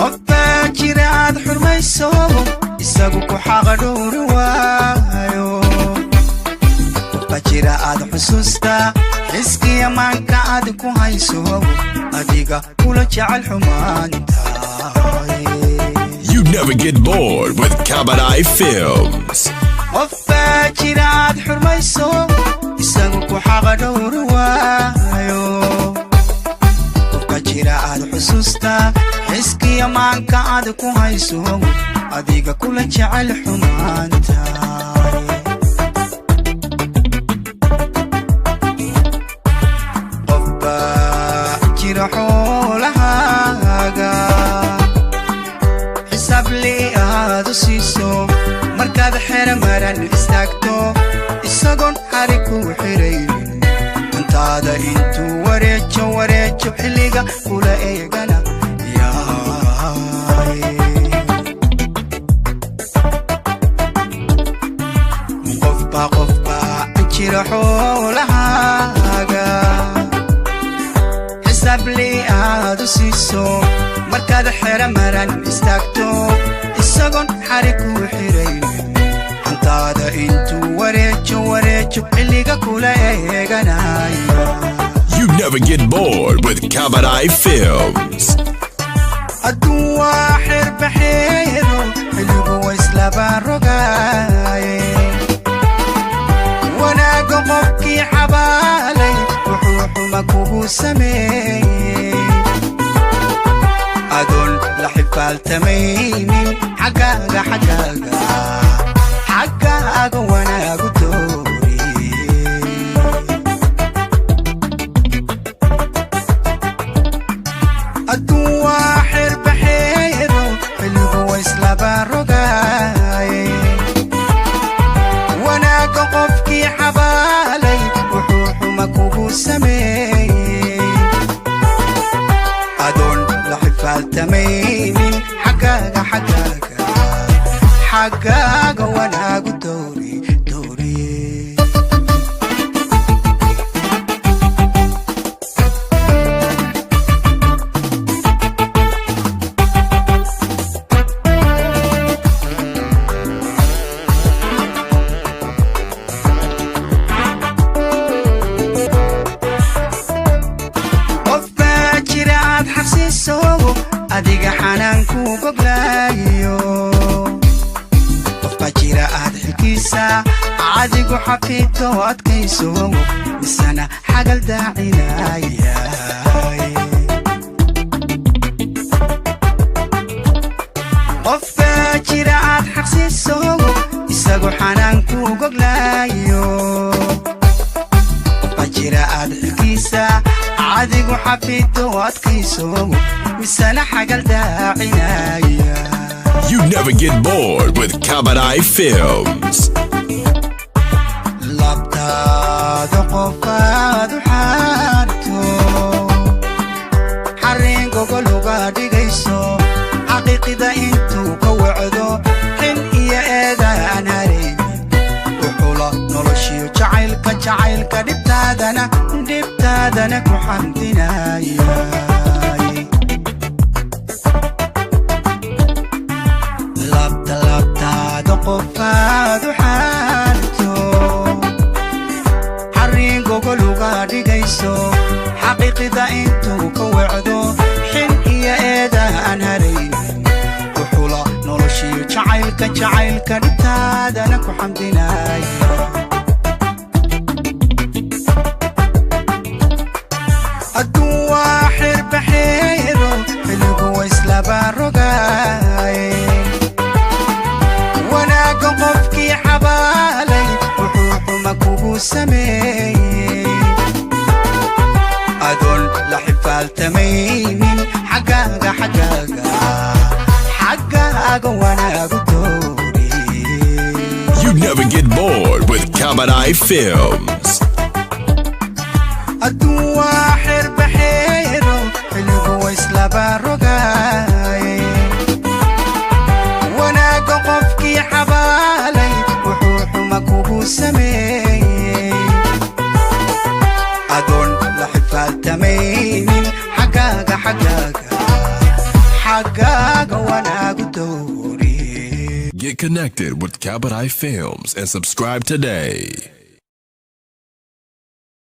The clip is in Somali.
qofbaa jira aad xurmayso isagu ku xaqadhowri waayo qofbaa jira aad xusuusta xiskiya maanka aad ku hayso adiga kula jecel xumaanta. You never get bored with Kabanai Films. qofbaa jira aad xurmayso isagu ku xaqadhowri waayo qofbaa jira aad xusuusta xiskiya maanka aad ku hayso adiga kula jecel xumaanta. qofbaa jira xoolahaaga xisaab lii aad u siiso markaad xero maran istaagto isagoon xari ku xiraynin hantaada intuu wareejo xilliga kula eegana yaay. qofbaa jira xoolahaaga xisaab lii aad u siiso markaad xero maran istaagto isagoon xari ku xiraynin hantaada intuu wareejo xilliga kula eeganaya. You never get bored with Kabanai Films. adduun waa xirbaxeedo xilligu waa islaba rogaaye wanaaga qofkii xabaalay wuxuu xuma kugu sameeyey adoon la xifaaltamaynin xaggaaga wanaagu doori. adduun waa xirbaxeedo xilligu waa islaba rogaaye wanaaga qofkii xabaalay wuxuu xuma kugu sameeyey adoon la xifaaltamaynin xaggaaga wanaagu doori. qofbaa jira aad xabsiiso adiga xanaanku goglaayo qofbaa jira aad xilkiisa adigu xafiidto adkayso misana xagal daacinaya. qofbaa jira aad xabsiiso isagu xanaanku goglaayo qofbaa jira aad xilkiisa adigu xafiidto adkayso misana xagal daacinaya. You never get bored with Kabanai Films. labtaada qofaad u xaarto xarriin gogol uga dhigayso xaqiiqida intuu ka wacdo xin iyo eedaan haraynin wuxula noloshiyo jacaylka dhibtaadana ku xamdinaya. labtaada qofaad u xaarto xarriin gogol uga dhigayso xaqiiqida intuu ka wacdo xin iyo eedaan haraynin wuxula noloshiyo jacaylka dhibtaadana ku xamdinaya. adduun waa xirbaxeedo xilligu waa islaba rogaaye wanaaga qofkii xabaalay wuxuu xuma kugu sameeyey adoon la xifaaltamaynin xaggaaga wanaagu doori. You never get bored with Kabanai Films. adduun waa xirbaxeedo xilligu waa islaba rogaaye wanaaga qofkii xabaalay wuxuu xuma kugu sameeyey adoon la xifaaltamaynin xaggaaga xaggaaga wanaagu doori. Get connected with Kabadai Films and subscribe today.